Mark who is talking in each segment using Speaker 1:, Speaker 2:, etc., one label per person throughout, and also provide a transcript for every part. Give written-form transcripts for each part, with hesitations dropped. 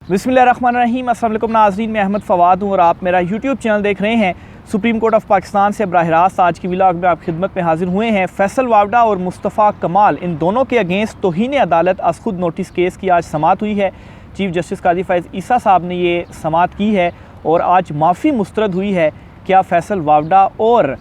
Speaker 1: बिस्मिल्लाहिर्रहमानिर्रहीम। अस्सलाम वालेकुम नाज़रीन, मैं अहमद फ़वाद हूँ और आप मेरा यूट्यूब चैनल देख रहे हैं। सुप्रीम कोर्ट ऑफ पाकिस्तान से बराह रास्त आज की व्लॉग में आप खिदमत में हाजिर हुए हैं। फैसल वावडा और मुस्तफ़ा कमाल इन दोनों के अगेंस्ट तौहीन अदालत अज़ खुद नोटिस केस की आज समाअत हुई है। चीफ जस्टिस काजी फ़ैज़ ईसा साहब ने ये समाअत की है और आज माफ़ी मुस्तरद हुई है। क्या फैसल वावडा और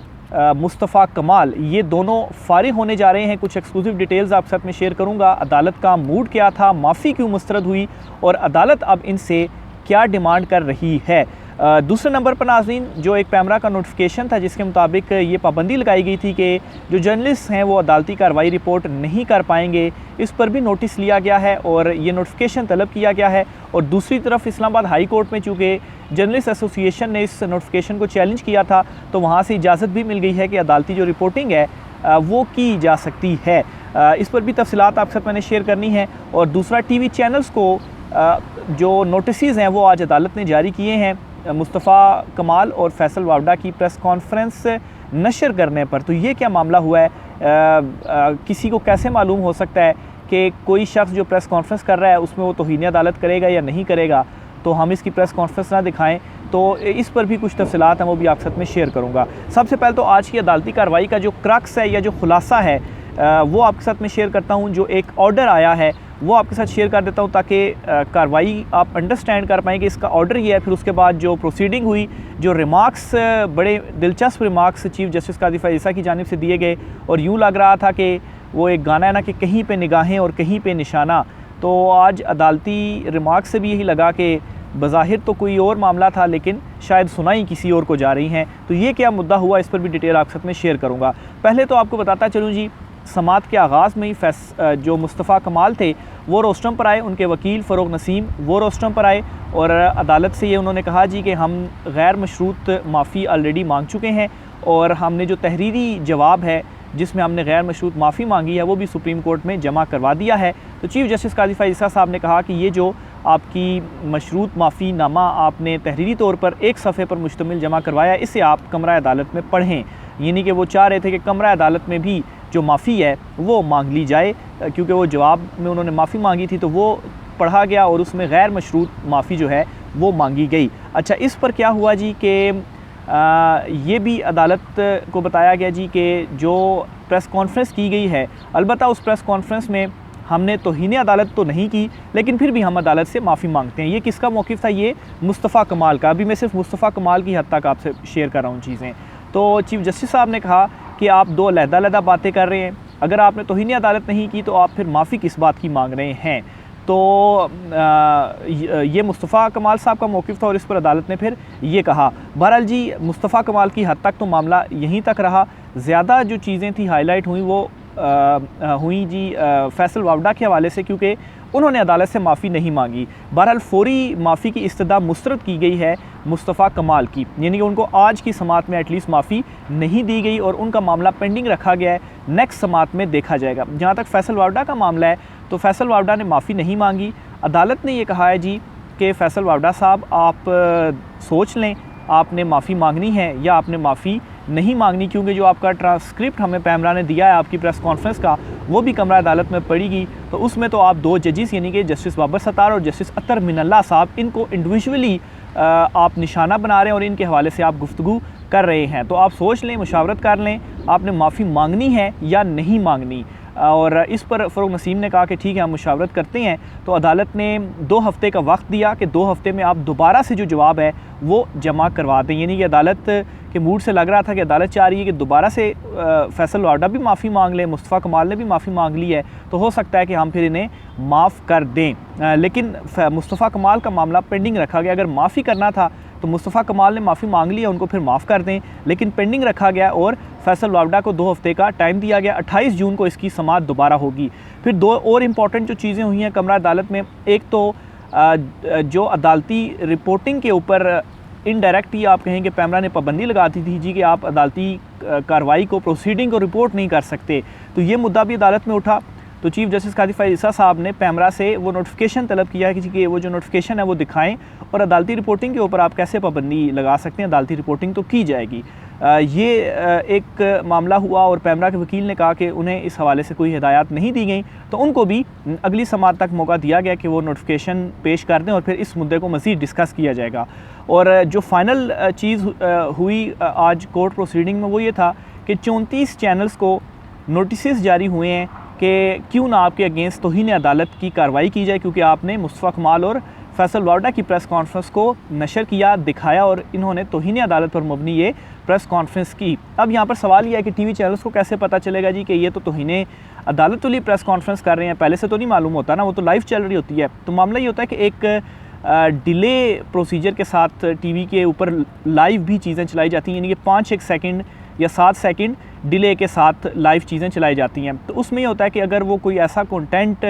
Speaker 1: मुस्तफ़ा कमाल ये दोनों फारिग होने जा रहे हैं? कुछ एक्सक्लूसिव डिटेल्स आपके साथ में शेयर करूंगा। अदालत का मूड क्या था, माफ़ी क्यों मुस्तरद हुई और अदालत अब इनसे क्या डिमांड कर रही है। दूसरे नंबर पर नाज़रीन, जो एक पैमरा का नोटिफिकेशन था जिसके मुताबिक ये पाबंदी लगाई गई थी कि जो जर्नलिस्ट हैं वो अदालती कार्रवाई रिपोर्ट नहीं कर पाएंगे, इस पर भी नोटिस लिया गया है और ये नोटिफिकेशन तलब किया गया है। और दूसरी तरफ इस्लामाबाद हाई कोर्ट में चूँकि जर्नलिस्ट एसोसिएशन ने इस नोटिफिकेशन को चैलेंज किया था तो वहाँ से इजाज़त भी मिल गई है कि अदालती जो रिपोर्टिंग है वो की जा सकती है। इस पर भी तफसीलात आपके साथ मैंने शेयर करनी है। और दूसरा, टीवी चैनल्स को जो नोटिस हैं वो आज अदालत ने जारी किए हैं मुस्तफ़ा कमाल और फैसल वावडा की प्रेस कॉन्फ्रेंस नशर करने पर। तो ये क्या मामला हुआ है, किसी को कैसे मालूम हो सकता है कि कोई शख्स जो प्रेस कॉन्फ्रेंस कर रहा है उसमें वो तौहीन अदालत करेगा या नहीं करेगा, तो हम इसकी प्रेस कॉन्फ्रेंस ना दिखाएं। तो इस पर भी कुछ तफसीलात हैं वो भी आपके साथ में शेयर करूँगा। सबसे पहले तो आज की अदालती कार्रवाई का जो क्रक्स है या जो खुलासा है वो आपके साथ में शेयर करता हूँ। जो एक ऑर्डर आया है वो आपके साथ शेयर कर देता हूँ ताकि कार्रवाई आप अंडरस्टैंड कर पाएँ कि इसका ऑर्डर ये है। फिर उसके बाद जो प्रोसीडिंग हुई, जो रिमार्क्स, बड़े दिलचस्प रिमार्क्स चीफ जस्टिस काजी फ़ैज़ ईसा की जानिब से दिए गए और यूँ लग रहा था कि वो एक गाना है ना कि कहीं पे निगाहें और कहीं पे निशाना। तो आज अदालती रिमार्क्स से भी यही लगा कि बज़ाहिर तो कोई और मामला था लेकिन शायद सुनाई किसी और को जा रही हैं। तो ये क्या मुद्दा हुआ, इस पर भी डिटेल आपके साथ में शेयर करूँगा। पहले तो आपको बताता चलूँ जी, समाअत के आगाज़ में ही जो मुस्तफ़ा कमाल थे वो रोस्टम पर आए, उनके वकील फ़रोग नसीम वो रोस्टम पर आए और अदालत से ये उन्होंने कहा जी कि हम गैर मशरूत माफ़ी ऑलरेडी मांग चुके हैं और हमने जो तहरीरी जवाब है जिसमें हमने गैर मशरूत माफ़ी मांगी है वो भी सुप्रीम कोर्ट में जमा करवा दिया है। तो चीफ जस्टिस काजी फ़ैज़ ईसा साहब ने कहा कि ये जो आपकी मशरूत माफ़ी नामा आपने तहरीरी तौर पर एक सफ़े पर मुश्तमिल जमा करवाया, इसे आप कमरा अदालत में पढ़ें। यानी कि वो चाह रहे थे कि कमरा अदालत में भी जो माफ़ी है वो मांग ली जाए, क्योंकि वो जवाब में उन्होंने माफ़ी मांगी थी तो वो पढ़ा गया और उसमें गैर मशरूत माफ़ी जो है वो मांगी गई। अच्छा, इस पर क्या हुआ जी कि ये भी अदालत को बताया गया जी कि जो प्रेस कॉन्फ्रेंस की गई है, अलबत्ता उस प्रेस कॉन्फ्रेंस में हमने तौहीन अदालत तो नहीं की लेकिन फिर भी हम अदालत से माफ़ी मांगते हैं। ये किसका मौक़िफ़ था? ये मुस्तफ़ा कमाल का। अभी मैं सिर्फ मुस्तफ़ा कमाल की हद तक आपसे शेयर कर रहा हूँ चीज़ें। तो चीफ जस्टिस साहब ने कहा कि आप दो अलग-अलग बातें कर रहे हैं। अगर आपने तौहीन अदालत नहीं की तो आप फिर माफ़ी किस बात की मांग रहे हैं? तो ये मुस्तफ़ा कमाल साहब का मौक़िफ़ था और इस पर अदालत ने फिर ये कहा। बहरहाल जी, मुस्तफ़ा कमाल की हद तक तो मामला यहीं तक रहा। ज़्यादा जो चीज़ें थी हाईलाइट हुई वो हुई जी फैसल वावडा के हवाले से, क्योंकि उन्होंने अदालत से माफ़ी नहीं मांगी। बहरहाल फ़ौरी माफ़ी की इस्तदा मुस्तरद की गई है मुस्तफ़ा कमाल की, यानी कि उनको आज की समाअत में एटलीस्ट माफ़ी नहीं दी गई और उनका मामला पेंडिंग रखा गया है, नेक्स्ट समाअत में देखा जाएगा। जहाँ तक फैसल वावडा का मामला है तो फैसल वावडा ने माफ़ी नहीं मांगी। अदालत ने ये कहा है जी कि फैसल वावडा साहब आप सोच लें, आपने माफ़ी मांगनी है या आपने माफ़ी नहीं मांगनी, क्योंकि जो आपका ट्रांसक्रिप्ट हमें पैमरा ने दिया है आपकी प्रेस कॉन्फ्रेंस का वो भी कमरा अदालत में पड़ेगी। तो उसमें तो आप दो जजिस यानी कि जस्टिस बाबर सत्तार और जस्टिस अतर मिनल्ला साहब, इनको इंडिविजुअली आप निशाना बना रहे हैं और इनके हवाले से आप गुफ्तगू कर रहे हैं। तो आप सोच लें, मुशावरत कर लें, आपने माफ़ी मांगनी है या नहीं मांगनी। और इस पर फ़रोग नसीम ने कहा कि ठीक है हम मुशावरत करते हैं। तो अदालत ने 2 हफ़्ते का वक्त दिया कि 2 हफ़्ते में आप दोबारा से जो जवाब है वो जमा करवा दें। यानी कि अदालत के मूड से लग रहा था कि अदालत चाह रही है कि दोबारा से फैसल वावडा भी माफ़ी मांग ले, मुस्तफ़ा कमाल ने भी माफ़ी मांग ली है तो हो सकता है कि हम फिर इन्हें माफ़ कर दें। लेकिन मुस्तफ़ा कमाल का मामला पेंडिंग रखा गया। अगर माफ़ी करना था तो मुस्तफ़ा कमाल ने माफ़ी मांग ली है, उनको फिर माफ़ कर दें, लेकिन पेंडिंग रखा गया और फैसल वावडा को 2 हफ़्ते का टाइम दिया गया। 28 जून को इसकी समाअत दोबारा होगी। फिर 2 और इम्पॉर्टेंट जो चीज़ें हुई हैं कमरा अदालत में, एक तो जो अदालती रिपोर्टिंग के ऊपर इनडायरेक्ट ही आप कहें कि पैमरा ने पाबंदी लगा दी थी जी कि आप अदालती कार्रवाई को, प्रोसीडिंग को रिपोर्ट नहीं कर सकते, तो ये मुद्दा भी अदालत में उठा। तो चीफ़ जस्टिस कादी फ़ाइज़ ईसा साहब ने पैमरा से वो नोटिफिकेशन तलब किया कि वो जो नोटिफिकेशन है वो दिखाएं और अदालती रिपोर्टिंग के ऊपर आप कैसे पाबंदी लगा सकते हैं, अदालती रिपोर्टिंग तो की जाएगी। ये एक मामला हुआ और पैमरा के वकील ने कहा कि उन्हें इस हवाले से कोई हिदायत नहीं दी गई, तो उनको भी अगली समात तक मौका दिया गया कि वो नोटिफिकेशन पेश कर दें और फिर इस मुद्दे को मज़ीद डिस्कस किया जाएगा। और जो फ़ाइनल चीज़ हुई आज कोर्ट प्रोसीडिंग में वो ये था कि 34 चैनल्स को नोटिस जारी हुए हैं कि क्यों ना आपके अगेंस्ट तौहीन अदालत की कार्रवाई की जाए, क्योंकि आपने मुस्तफ़ा कमाल और फैसल वावडा की प्रेस कॉन्फ्रेंस को नशर किया, दिखाया और इन्होंने तौहीन अदालत पर मबनी ये प्रेस कॉन्फ्रेंस की। अब यहाँ पर सवाल यह है कि टीवी चैनल्स को कैसे पता चलेगा जी कि ये तो तौहीन अदालत वाली प्रेस कॉन्फ्रेंस कर रहे हैं, पहले से तो नहीं मालूम होता ना, वो तो लाइव चल रही होती है। तो मामला ये होता है कि एक डिले प्रोसीजर के साथ टीवी के ऊपर लाइव भी चीज़ें चलाई जाती हैं, यानी कि 5-1 सेकंड या 7 सेकंड डिले के साथ लाइव चीज़ें चलाई जाती हैं। तो उसमें ये होता है कि अगर वो कोई ऐसा कंटेंट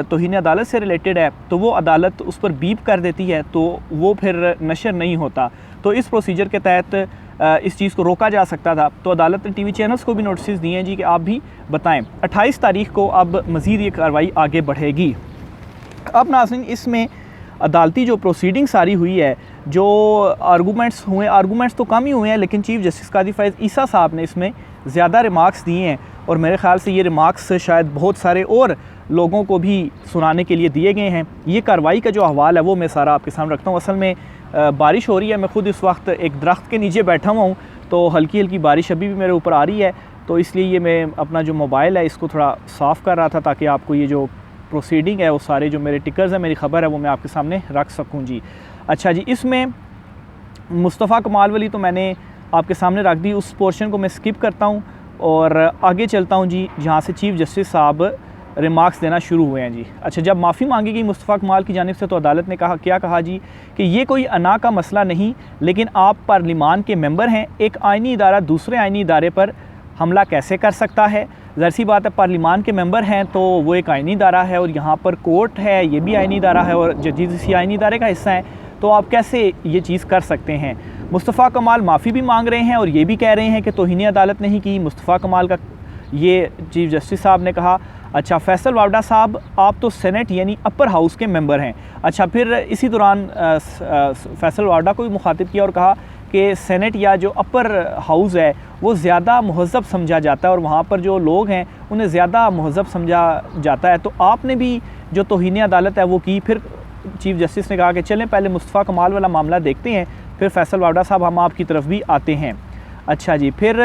Speaker 1: तौहीन अदालत से रिलेटेड है तो वो अदालत उस पर बीप कर देती है, तो वो फिर नशर नहीं होता। तो इस प्रोसीजर के तहत इस चीज़ को रोका जा सकता था। तो अदालत ने टीवी चैनल्स को भी नोटिस दिए हैं जी कि आप भी बताएं। 28 तारीख को अब मज़ीद ये कार्रवाई आगे बढ़ेगी। अब नाज़रीन, इसमें अदालती जो प्रोसीडिंग सारी हुई है, जो आर्गूमेंट्स हुए, आर्गूमेंट्स तो कम ही हुए हैं, लेकिन चीफ़ जस्टिस कादी फ़ाइज़ ईसा साहब ने इसमें ज़्यादा रिमार्क्स दिए हैं और मेरे ख़्याल से ये रिमार्क्स शायद बहुत सारे और लोगों को भी सुनाने के लिए दिए गए हैं। ये कार्रवाई का जो अहवाल है वो मैं सारा आपके सामने रखता हूँ। असल में बारिश हो रही है, मैं ख़ुद इस वक्त एक दरख्त के नीचे बैठा हुआ हूँ, तो हल्की हल्की बारिश अभी भी मेरे ऊपर आ रही है, तो इसलिए ये मैं अपना जो मोबाइल है इसको थोड़ा साफ़ कर रहा था ताकि आपको ये जो प्रोसीडिंग है वो सारे जो मेरे टिकर्स हैं, मेरी ख़बर है, वो मैं आपके सामने रख सकूँ जी। अच्छा जी, इसमें मुस्तफ़ा कमाल वाली तो मैंने आपके सामने रख दी, उस पोर्शन को मैं स्किप करता हूँ और आगे चलता हूँ जी, जहाँ से चीफ़ जस्टिस साहब रिमार्क्स देना शुरू हुए हैं जी। अच्छा, जब माफ़ी मांगी गई मुस्तफ़ा कमाल की जानिब से तो अदालत ने कहा जी कि ये कोई अना का मसला नहीं, लेकिन आप पार्लिमान के मेंबर हैं, एक आइनी इदारा दूसरे आइनी इदारे पर हमला कैसे कर सकता है? ज़ाहिर सी बात है, पार्लिमान के मेंबर हैं तो वो एक आइनी इदारा है और यहाँ पर कोर्ट है, ये भी आइनी इदारा है और जजेस इसी आइनी इदारे का हिस्सा है, तो आप कैसे ये चीज़ कर सकते हैं? मुस्तफ़ा कमाल माफ़ी भी मांग रहे हैं और ये भी कह रहे हैं कि तौहीन अदालत नहीं की मुस्तफ़ा कमाल का, ये चीफ़ जस्टिस साहब ने कहा। अच्छा, फैसल वावडा साहब, आप तो सेनेट यानी अपर हाउस के मेंबर हैं। अच्छा, फिर इसी दौरान फैसल वावडा को भी मुखातिब किया और कहा कि सेनेट या जो अपर हाउस है वो ज़्यादा महज़ब समझा जाता है और वहाँ पर जो लोग हैं उन्हें ज़्यादा महज़ब समझा जाता है, तो आपने भी जो तौहीन अदालत है वो की। फिर चीफ़ जस्टिस ने कहा कि चलें पहले मुस्तफ़ा कमाल वाला मामला देखते हैं, फिर फैसल वावडा साहब हम आपकी तरफ भी आते हैं। अच्छा जी, फिर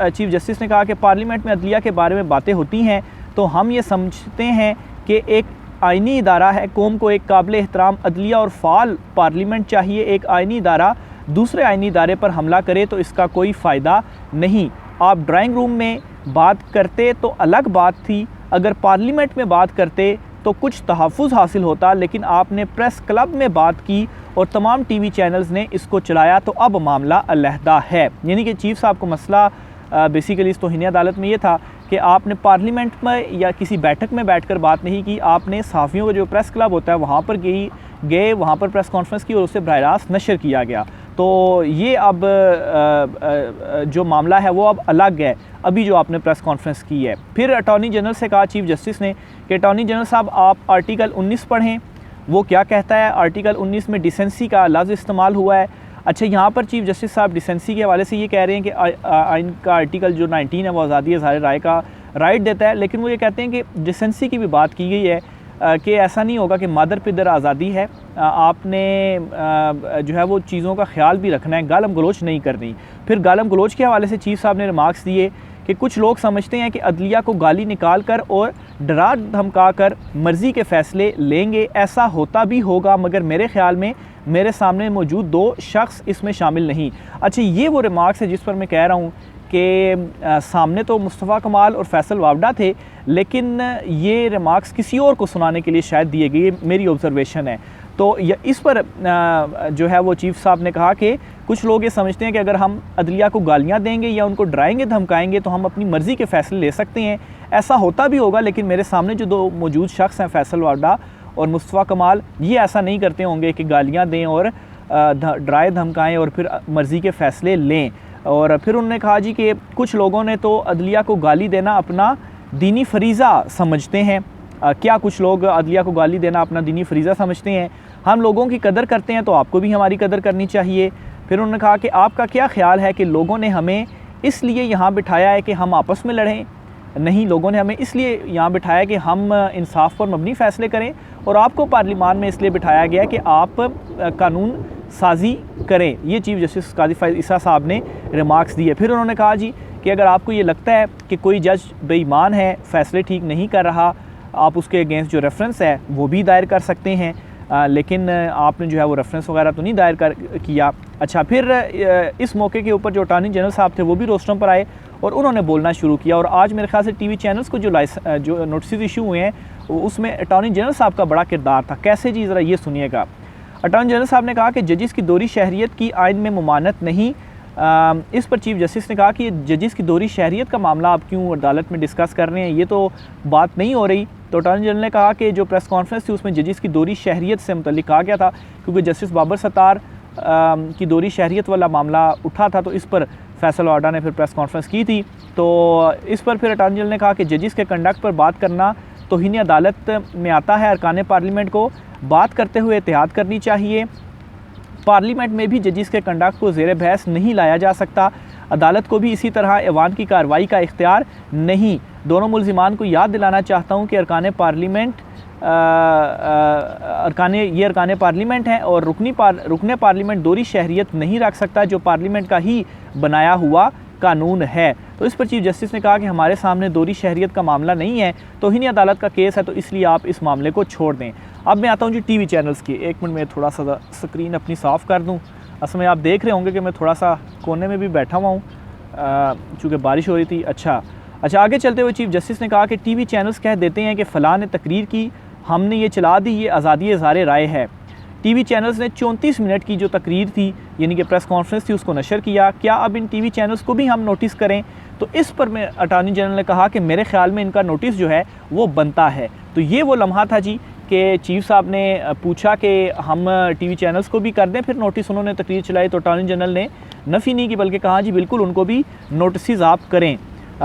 Speaker 1: चीफ़ जस्टिस ने कहा कि पार्लियामेंट में अदलिया के बारे में बातें होती हैं तो हम ये समझते हैं कि एक आइनी इदारा है, कौम को एक काबिल एहतराम अदलिया और फ़ाल पार्लियामेंट चाहिए। एक आइनी इदारा दूसरे आइनी इदारे पर हमला करे तो इसका कोई फ़ायदा नहीं। आप ड्राइंग रूम में बात करते तो अलग बात थी, अगर पार्लियामेंट में बात करते तो कुछ तहफ़्फ़ुज़ हासिल होता, लेकिन आपने प्रेस क्लब में बात की और तमाम टीवी चैनल्स ने इसको चलाया, तो अब मामला अलहदा है। यानी कि चीफ़ साहब को मसला बेसिकली इस तौहीन अदालत में ये था कि आपने पार्लियामेंट में या किसी बैठक में बैठकर बात नहीं की, आपने सहाफ़ियों का जो प्रेस क्लब होता है वहाँ पर गए वहाँ पर प्रेस कॉन्फ्रेंस की और उसे बराह रास्त नशर किया गया। तो ये अब जो मामला है वो अब अलग है, अभी जो आपने प्रेस कॉन्फ्रेंस की है। फिर अटॉर्नी जनरल से कहा चीफ़ जस्टिस ने कि अटॉर्नी जनरल साहब आप आर्टिकल 19 पढ़ें, वो क्या कहता है। आर्टिकल 19 में डिसेंसी का लफ्ज़ इस्तेमाल हुआ है। अच्छा, यहाँ पर चीफ़ जस्टिस साहब डिसेंसी के हवाले से ये कह रहे हैं कि आइन का आर्टिकल जो 19 है वो आज़ादी इज़हार राय का राइट देता है, लेकिन वो ये कहते हैं कि डिसेंसी की भी बात की गई है कि ऐसा नहीं होगा कि मादर पिदर आज़ादी है, आपने जो है वो चीज़ों का ख्याल भी रखना है, गालम गलोच नहीं करनी। फिर गालम गलोच के हवाले से चीफ़ साहब ने रिमार्क्स दिए कि कुछ लोग समझते हैं कि अदलिया को गाली निकाल कर और डरा धमका कर मर्ज़ी के फ़ैसले लेंगे, ऐसा होता भी होगा, मगर मेरे ख़्याल में मेरे सामने मौजूद 2 शख्स इसमें शामिल नहीं। अच्छा, ये वो रिमार्क्स है जिस पर मैं कह रहा हूँ कि सामने तो मुस्तफ़ा कमाल और फैसल वावडा थे, लेकिन ये रिमार्क्स किसी और को सुनाने के लिए शायद दिए गए, मेरी ऑब्ज़र्वेशन है। तो इस पर जो है वो चीफ़ साहब ने कहा कि कुछ लोग ये समझते हैं कि अगर हम अदलिया को गालियाँ देंगे या उनको डराएंगे धमकाएंगे तो हम अपनी मर्ज़ी के फ़ैसले ले सकते हैं, ऐसा होता भी होगा, लेकिन मेरे सामने जो 2 मौजूद शख्स हैं फैसल वावडा और मुस्तफ़ा कमाल, ये ऐसा नहीं करते होंगे कि गालियाँ दें और डराए धमकाएँ और फिर मर्ज़ी के फ़ैसले लें। और फिर उन्होंने कहा जी कि कुछ लोगों ने तो अदलिया को गाली देना अपना दीनी फरीज़ा समझते हैं। क्या कुछ लोग अदलिया को गाली देना अपना दीनी फरीज़ा समझते हैं। हम लोगों की कदर करते हैं तो आपको भी हमारी कदर करनी चाहिए। फिर उन्होंने कहा कि आपका क्या ख्याल है कि लोगों ने हमें इसलिए यहाँ बिठाया है कि हम आपस में लड़ें? नहीं, लोगों ने हमें इसलिए यहाँ बिठाया कि हम इंसाफ पर मबनी फ़ैसले करें, और आपको पार्लिमान में इसलिए बिठाया गया कि आप कानून साजी करें। ये चीफ जस्टिस काजी फैज़ ईसा साहब ने रिमार्क्स दिए। फिर उन्होंने कहा जी कि अगर आपको ये लगता है कि कोई जज बेईमान है, फ़ैसले ठीक नहीं कर रहा, आप उसके अगेंस्ट जो रेफरेंस है वो भी दायर कर सकते हैं, लेकिन आपने जो है वो रेफरेंस वगैरह तो नहीं दायर किया। अच्छा, फिर इस मौके के ऊपर जो अटॉर्नी जनरल साहब थे वो भी रोस्टम पर आए और उन्होंने बोलना शुरू किया। और आज मेरे ख्याल से टीवी चैनल्स को जो नोटिस इशू हुए हैं उसमें अटॉर्नी जनरल साहब का बड़ा किरदार था। कैसे जी, ज़रा ये सुनिएगा। अटॉर्नी जनरल साहब ने कहा कि जजिस की दोहरी शहरियत की आइन में मुमानत नहीं। इस पर चीफ जस्टिस ने कहा कि जजिस की दोहरी शहरियत का मामला आप क्यों अदालत में डिस्कस कर रहे हैं, ये तो बात नहीं हो रही। तो अटॉर्नी जनरल ने कहा कि जो प्रेस कॉन्फ्रेंस थी उसमें जजिस की दोहरी शहरियत से मुतल्लिक कहा गया था, क्योंकि जस्टिस बाबर सत्तार की दोहरी शहरियत वाला मामला उठा था, तो इस पर फैसल वाडा ने फिर प्रेस कॉन्फ्रेंस की थी। तो इस पर फिर अटॉर्नी जनरल ने कहा कि जजिस के कंडक्ट पर बात करना तौहीन अदालत में आता है। अरकान पार्लियामेंट को बात करते हुए एहतियात करनी चाहिए। पार्लियामेंट में भी जजिस के कंडक्ट को ज़ेर बहस नहीं लाया जा सकता। अदालत को भी इसी तरह ऐवान की कार्रवाई का इख्तियार नहीं। दोनों मुल्ज़िमान को याद दिलाना चाहता हूँ कि अरकान पार्लियामेंट हैं और रुकने पार्लियामेंट दोहरी शहरियत नहीं रख सकता, जो पार्लियामेंट का ही बनाया हुआ कानून है। तो इस पर चीफ जस्टिस ने कहा कि हमारे सामने दोहरी शहरियत का मामला नहीं है, तौहीन अदालत का केस है, तो इसलिए आप इस मामले को छोड़ दें। अब मैं आता हूँ जी टीवी चैनल्स की। एक मिनट में थोड़ा सा स्क्रीन अपनी साफ़ कर दूँ। असल में आप देख रहे होंगे कि मैं थोड़ा सा कोने में भी बैठा हुआ हूँ चूँकि बारिश हो रही थी। अच्छा, आगे चलते हुए चीफ जस्टिस ने कहा कि टीवी चैनल्स कह देते हैं कि फ़लाँ ने तकरीर की, हमने ये चला दी, ये आज़ादी इज़हार राय है। टीवी चैनल्स ने 34 मिनट की जो तकरीर थी यानी कि प्रेस कॉन्फ्रेंस थी उसको नशर किया। क्या अब इन टीवी चैनल्स को भी हम नोटिस करें? तो इस पर मैं अटॉर्नी जनरल ने कहा कि मेरे ख्याल में इनका नोटिस जो है वो बनता है। तो ये वो लम्हा था जी कि चीफ साहब ने पूछा कि हम टीवी चैनल्स को भी कर दें फिर नोटिस। उन्होंने तकरीर चलाई तो अटॉर्नी जनरल ने नफ़ी नहीं की बल्कि कहा जी बिल्कुल उनको भी नोटिस आप करें।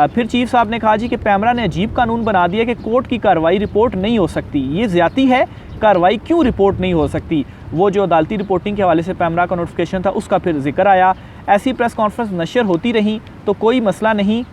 Speaker 1: फिर चीफ साहब ने कहा जी कि पैमरा ने अजीब कानून बना दिया कि कोर्ट की कार्रवाई रिपोर्ट नहीं हो सकती। ये ज़्यादती है, कार्रवाई क्यों रिपोर्ट नहीं हो सकती? वो जो अदालती रिपोर्टिंग के हवाले से पैमरा का नोटिफिकेशन था उसका फिर जिक्र आया। ऐसी प्रेस कॉन्फ्रेंस नशर होती रही तो कोई मसला नहीं,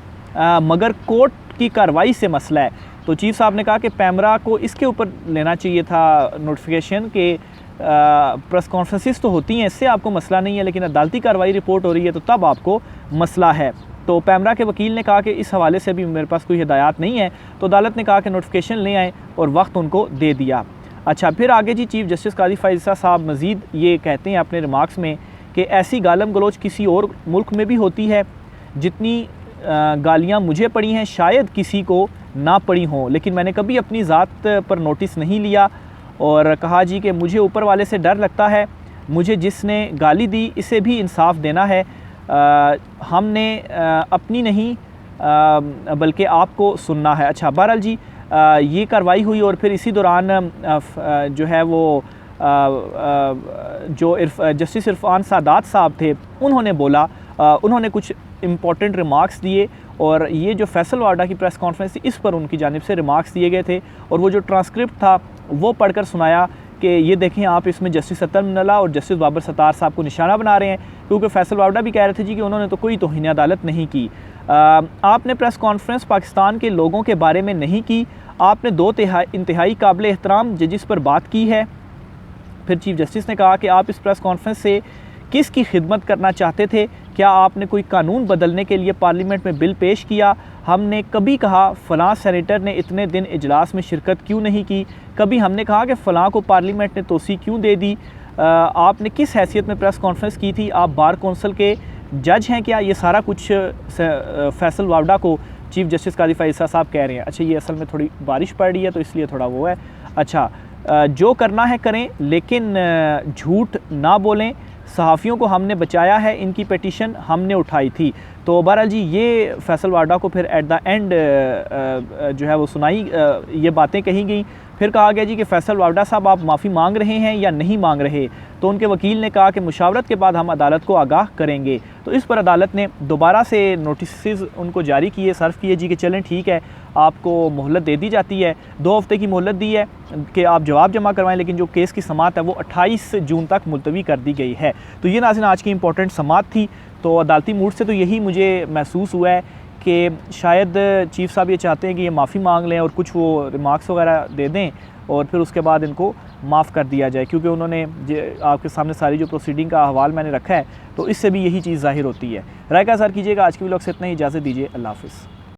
Speaker 1: मगर कोर्ट की कार्रवाई से मसला है। तो चीफ साहब ने कहा कि पैमरा को इसके ऊपर लेना चाहिए था नोटिफिकेशन के प्रेस कॉन्फ्रेंसिस तो होती हैं, इससे आपको मसला नहीं है, लेकिन अदालती कार्रवाई रिपोर्ट हो रही है तो तब आपको मसला है। तो पैमरा के वकील ने कहा कि इस हवाले से भी मेरे पास कोई हिदायत नहीं है। तो अदालत ने कहा कि नोटिफिकेशन ले आएँ और वक्त उनको दे दिया। अच्छा, फिर आगे जी चीफ जस्टिस काजी फैज़ ईसा साहब मज़ीद ये कहते हैं अपने रिमार्क्स में कि ऐसी गालम गलोच किसी और मुल्क में भी होती है। जितनी गालियाँ मुझे पड़ी हैं शायद किसी को ना पड़ी हों, लेकिन मैंने कभी अपनी ज़ात पर नोटिस नहीं लिया। और कहा जी कि मुझे ऊपर वाले से डर लगता है, मुझे जिसने गाली दी इसे भी इंसाफ देना है। हमने अपनी नहीं बल्कि आपको सुनना है। अच्छा, बहरहाल जी ये कार्रवाई हुई और फिर इसी दौरान जो है वो जो जस्टिस इरफान सादात साहब थे उन्होंने बोला, उन्होंने कुछ इम्पॉर्टेंट रिमार्क्स दिए। और ये जो फैसल वाडा की प्रेस कॉन्फ्रेंस थी इस पर उनकी जानिब से रिमार्क्स दिए गए थे और वो जो ट्रांसक्रिप्ट था वो पढ़कर सुनाया कि ये देखें आप, इसमें जस्टिस सत्तर मिनला और जस्टिस बाबर सत्तार साहब को निशाना बना रहे हैं, क्योंकि फैसल वाडा भी कह रहे थे जी कि उन्होंने तो कोई तौहीन अदालत नहीं की। आपने प्रेस कॉन्फ्रेंस पाकिस्तान के लोगों के बारे में नहीं की, आपने दो इंतहाई काबिल एहतराम जजिस पर बात की है। फिर चीफ जस्टिस ने कहा कि आप इस प्रेस कॉन्फ्रेंस से किसकी खिदमत करना चाहते थे? क्या आपने कोई कानून बदलने के लिए पार्लियामेंट में बिल पेश किया? हमने कभी कहा फ़लाँ सेनेटर ने इतने दिन इजलास में शिरकत क्यों नहीं की? कभी हमने कहा कि फ़लाँ को पार्लियामेंट ने तोसी क्यों दे दी? आपने किस हैसियत में प्रेस कॉन्फ्रेंस की थी? आप बार कौंसिल के जज हैं क्या? ये सारा कुछ फैसल वावडा को चीफ जस्टिस काजी फैज़ ईसा साहब कह रहे हैं। अच्छा, ये असल में थोड़ी बारिश पड़ रही है तो इसलिए थोड़ा वो है। अच्छा, जो करना है करें लेकिन झूठ ना बोलें। सहाफ़ियों को हमने बचाया है, इनकी पिटीशन हमने उठाई थी। तो बहरहाल जी ये फैसल वाडा को फिर एट द एंड जो है वो सुनाई, ये बातें कही गई। फिर कहा गया जी कि फैसल वावडा साहब आप माफ़ी मांग रहे हैं या नहीं मांग रहे, तो उनके वकील ने कहा कि मुशावरत के बाद हम अदालत को आगाह करेंगे। तो इस पर अदालत ने दोबारा से नोटिस उनको जारी किए, सर्व किए जी कि चलें ठीक है, आपको मोहलत दे दी जाती है, 2 हफ्ते की मोहलत दी है कि आप जवाब जमा करवाएं, लेकिन जो केस की समाअत है वो 28 जून तक मुलतवी कर दी गई है। तो ये नाज़रीन आज की इंपॉर्टेंट समाअत थी। तो अदालती मूड से तो यही मुझे महसूस हुआ है कि शायद चीफ़ साहब ये चाहते हैं कि ये माफ़ी मांग लें और कुछ वो रिमार्क्स वगैरह दे दें और फिर उसके बाद इनको माफ़ कर दिया जाए, क्योंकि उन्होंने आपके सामने सारी जो प्रोसीडिंग का अहवाल मैंने रखा है, तो इससे भी यही चीज़ ज़ाहिर होती है। राय का इज़हार कीजिएगा। आज की व्लॉग से इतना ही, इजाज़त दीजिए। अल्लाह हाफ़िज़।